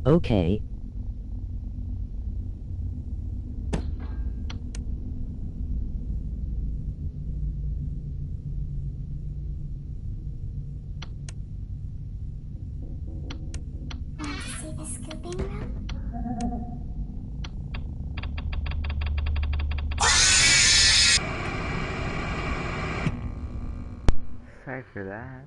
Okay. Want to see the scooping room? Sorry for that.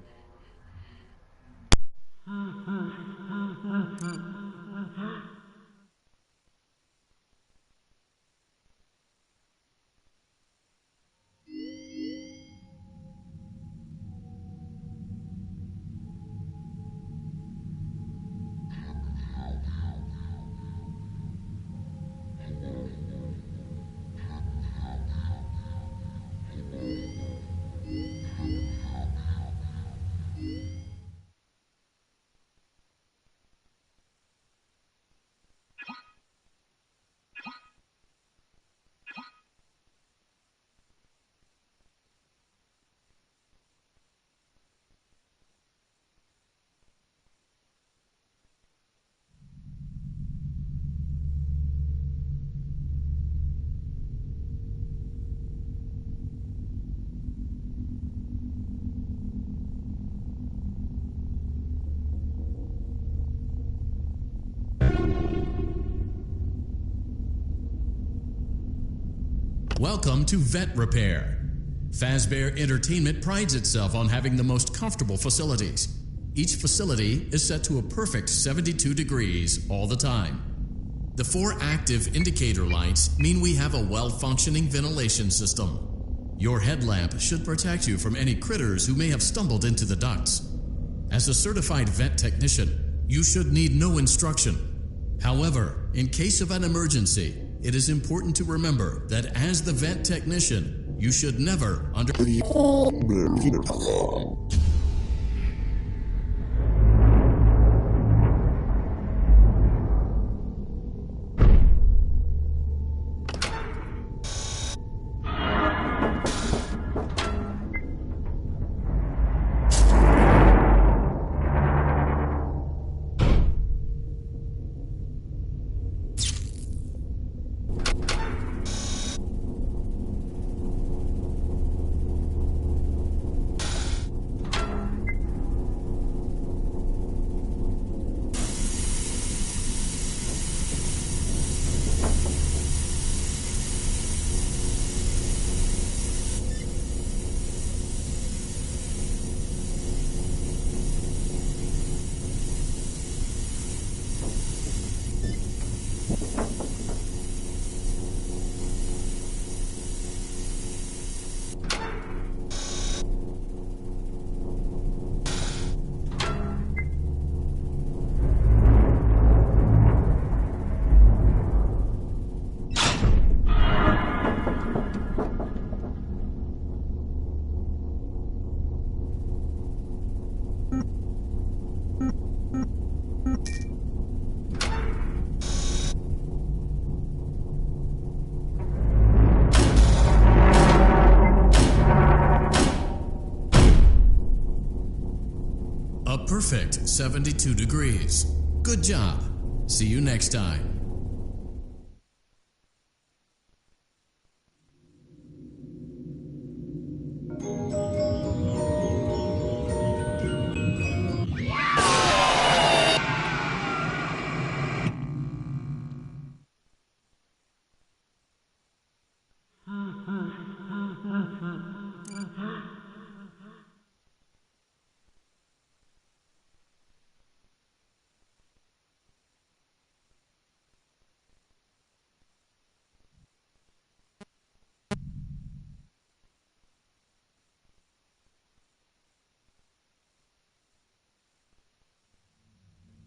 Welcome to Vent Repair. Fazbear Entertainment prides itself on having the most comfortable facilities. Each facility is set to a perfect 72 degrees all the time. The 4 active indicator lights mean we have a well-functioning ventilation system. Your headlamp should protect you from any critters who may have stumbled into the ducts. As a certified vent technician, you should need no instruction. However, in case of an emergency, it is important to remember that as the vent technician, you should never A perfect 72 degrees. Good job. See you next time.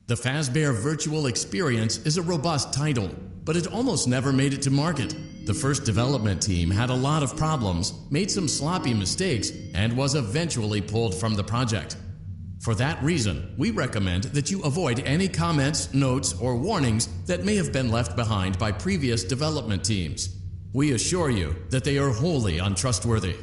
The Fazbear Virtual Experience is a robust title, but it almost never made it to market. The first development team had a lot of problems, made some sloppy mistakes, and was eventually pulled from the project. For that reason, we recommend that you avoid any comments, notes, or warnings that may have been left behind by previous development teams. We assure you that they are wholly untrustworthy.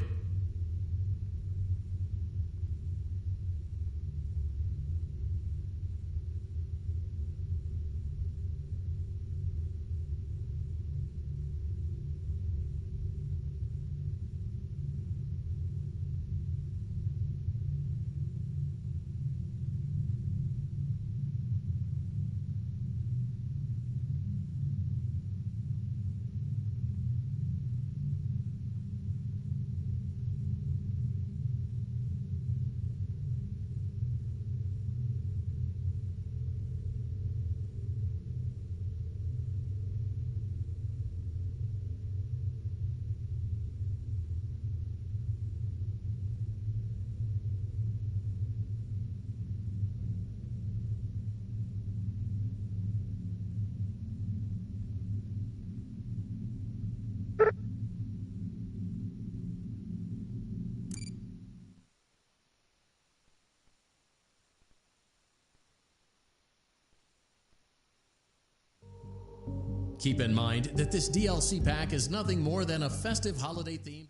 Keep in mind that this DLC pack is nothing more than a festive holiday themed.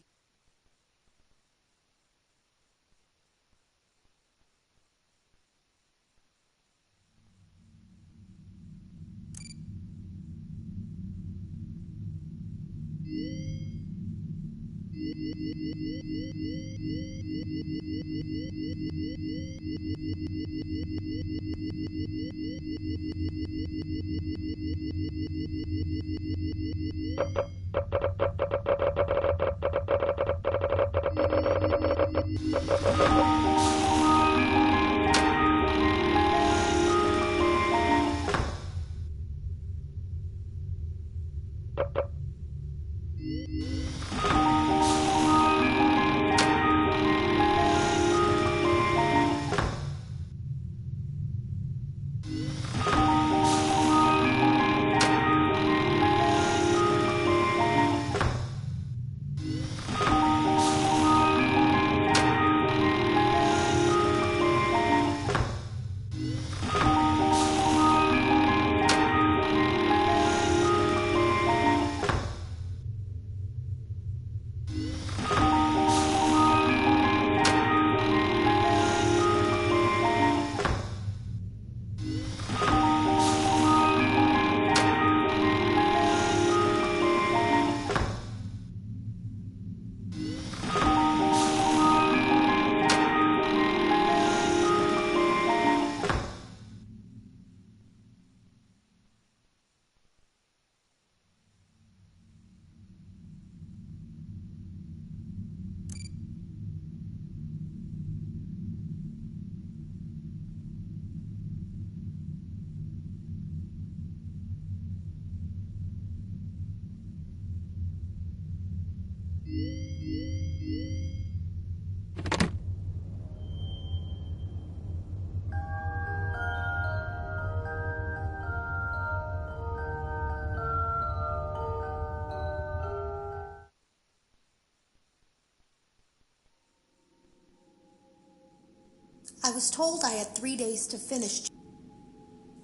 I was told I had 3 days to finish.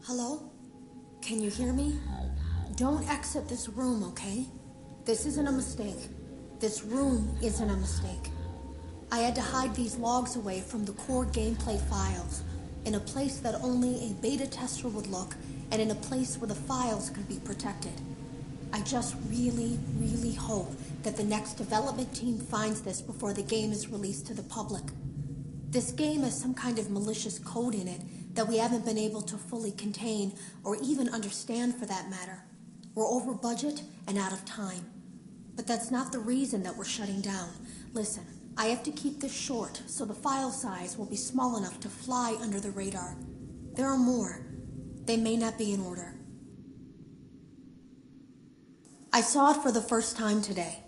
Hello? Can you hear me? Don't exit this room, okay? This isn't a mistake. This room isn't a mistake. I had to hide these logs away from the core gameplay files, in a place that only a beta tester would look, and in a place where the files could be protected. I just really, really hope that the next development team finds this before the game is released to the public. This game has some kind of malicious code in it that we haven't been able to fully contain or even understand for that matter. We're over budget and out of time. But that's not the reason that we're shutting down. Listen, I have to keep this short so the file size will be small enough to fly under the radar. There are more. They may not be in order. I saw it for the first time today.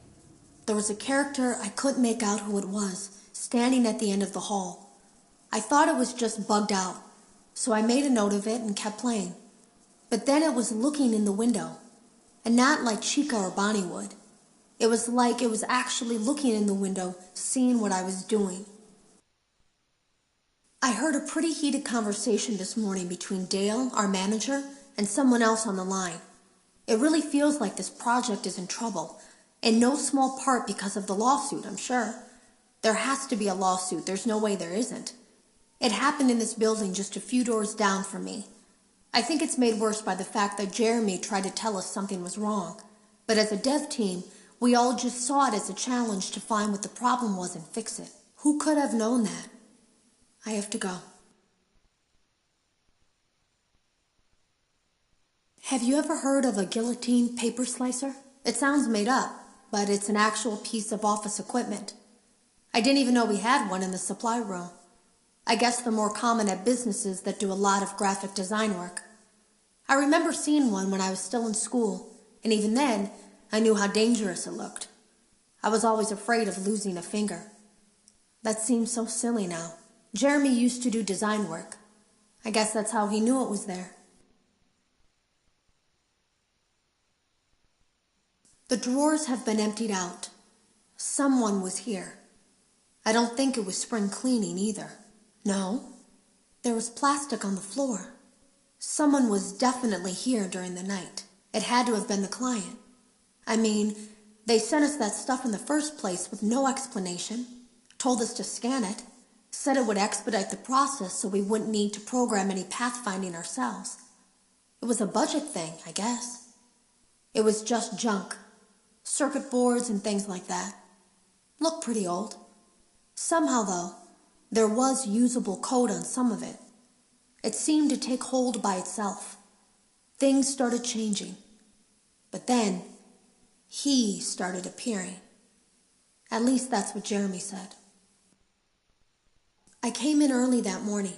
There was a character I couldn't make out who it was, standing at the end of the hall. I thought it was just bugged out, so I made a note of it and kept playing. But then it was looking in the window, and not like Chica or Bonnie would. It was like it was actually looking in the window, seeing what I was doing. I heard a pretty heated conversation this morning between Dale, our manager, and someone else on the line. It really feels like this project is in trouble, in no small part because of the lawsuit, I'm sure. There has to be a lawsuit. There's no way there isn't. It happened in this building just a few doors down from me. I think it's made worse by the fact that Jeremy tried to tell us something was wrong. But as a dev team, we all just saw it as a challenge to find what the problem was and fix it. Who could have known that? I have to go. Have you ever heard of a guillotine paper slicer? It sounds made up, but it's an actual piece of office equipment. I didn't even know we had one in the supply room. I guess they're more common at businesses that do a lot of graphic design work. I remember seeing one when I was still in school, and even then, I knew how dangerous it looked. I was always afraid of losing a finger. That seems so silly now. Jeremy used to do design work. I guess that's how he knew it was there. The drawers have been emptied out. Someone was here. I don't think it was spring cleaning either. No, there was plastic on the floor. Someone was definitely here during the night. It had to have been the client. I mean, they sent us that stuff in the first place with no explanation, told us to scan it, said it would expedite the process so we wouldn't need to program any pathfinding ourselves. It was a budget thing, I guess. It was just junk, circuit boards and things like that. Looked pretty old. Somehow, though, there was usable code on some of it. It seemed to take hold by itself. Things started changing. But then, he started appearing. At least that's what Jeremy said. I came in early that morning.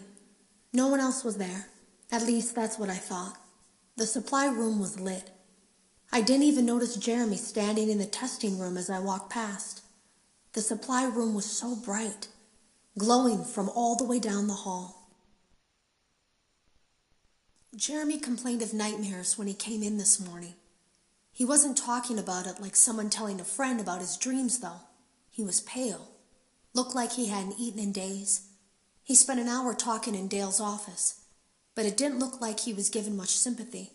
No one else was there. At least that's what I thought. The supply room was lit. I didn't even notice Jeremy standing in the testing room as I walked past. The supply room was so bright, glowing from all the way down the hall. Jeremy complained of nightmares when he came in this morning. He wasn't talking about it like someone telling a friend about his dreams, though. He was pale. Looked like he hadn't eaten in days. He spent an hour talking in Dale's office, but it didn't look like he was given much sympathy.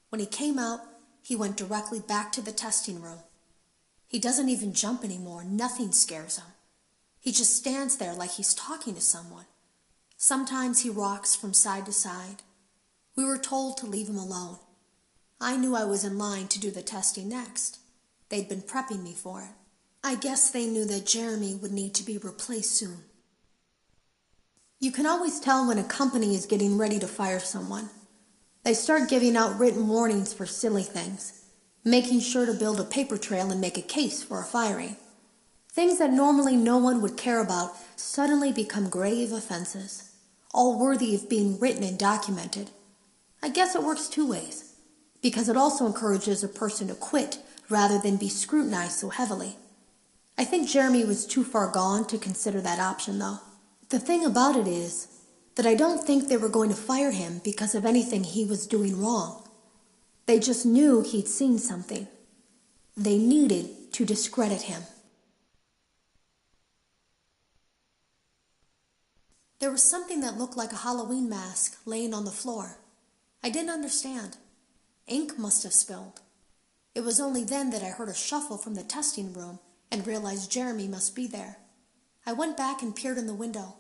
When he came out, he went directly back to the testing room. He doesn't even jump anymore. Nothing scares him. He just stands there like he's talking to someone. Sometimes he rocks from side to side. We were told to leave him alone. I knew I was in line to do the testing next. They'd been prepping me for it. I guess they knew that Jeremy would need to be replaced soon. You can always tell when a company is getting ready to fire someone. They start giving out written warnings for silly things, making sure to build a paper trail and make a case for a firing. Things that normally no one would care about suddenly become grave offenses, all worthy of being written and documented. I guess it works two ways, because it also encourages a person to quit rather than be scrutinized so heavily. I think Jeremy was too far gone to consider that option, though. The thing about it is that I don't think they were going to fire him because of anything he was doing wrong. They just knew he'd seen something. They needed to discredit him. There was something that looked like a Halloween mask laying on the floor. I didn't understand. Ink must have spilled. It was only then that I heard a shuffle from the testing room and realized Jeremy must be there. I went back and peered in the window.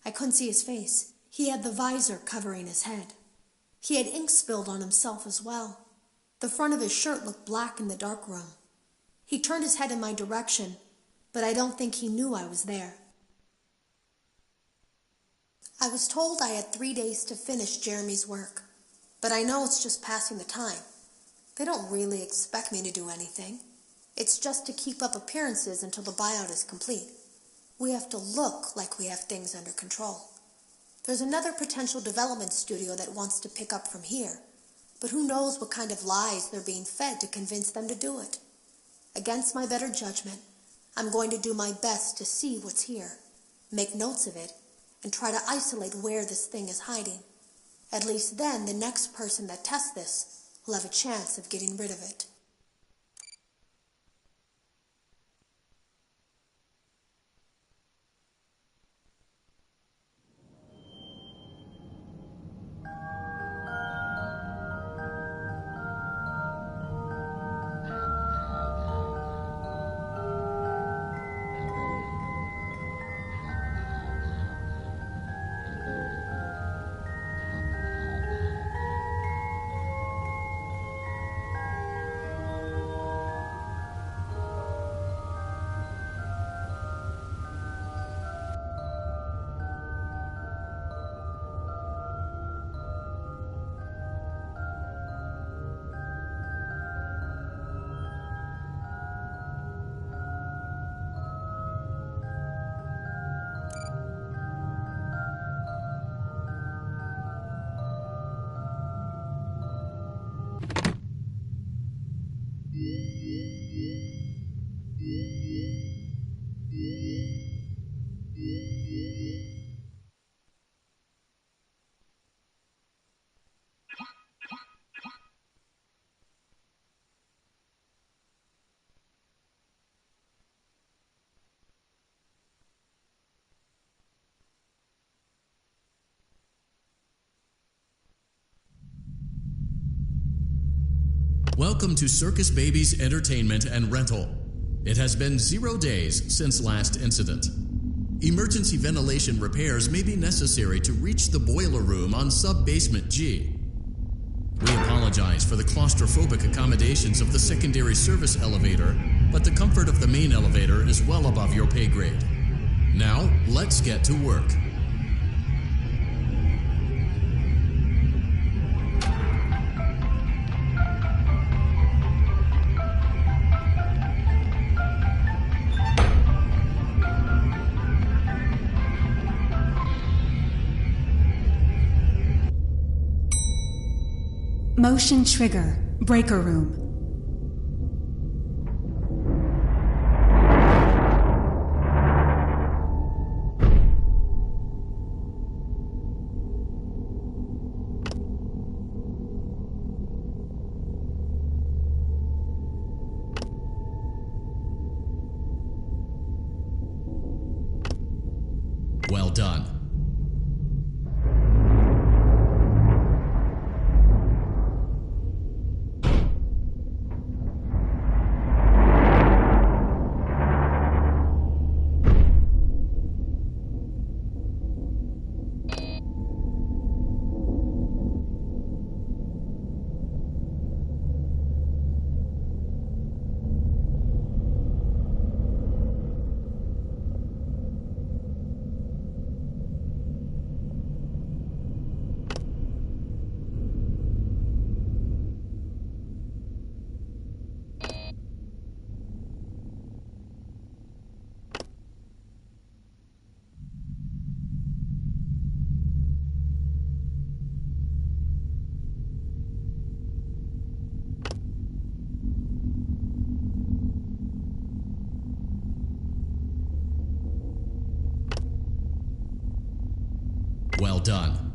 I couldn't see his face. He had the visor covering his head. He had ink spilled on himself as well. The front of his shirt looked black in the dark room. He turned his head in my direction, but I don't think he knew I was there. I was told I had 3 days to finish Jeremy's work, but I know it's just passing the time. They don't really expect me to do anything. It's just to keep up appearances until the buyout is complete. We have to look like we have things under control. There's another potential development studio that wants to pick up from here, but who knows what kind of lies they're being fed to convince them to do it. Against my better judgment, I'm going to do my best to see what's here, make notes of it, and try to isolate where this thing is hiding. At least then the next person that tests this will have a chance of getting rid of it. Welcome to Circus Baby's Entertainment and Rental. It has been 0 days since last incident. Emergency ventilation repairs may be necessary to reach the boiler room on sub-basement G. We apologize for the claustrophobic accommodations of the secondary service elevator, but the comfort of the main elevator is well above your pay grade. Now, let's get to work. Motion trigger. Breaker room. Well done. Well done.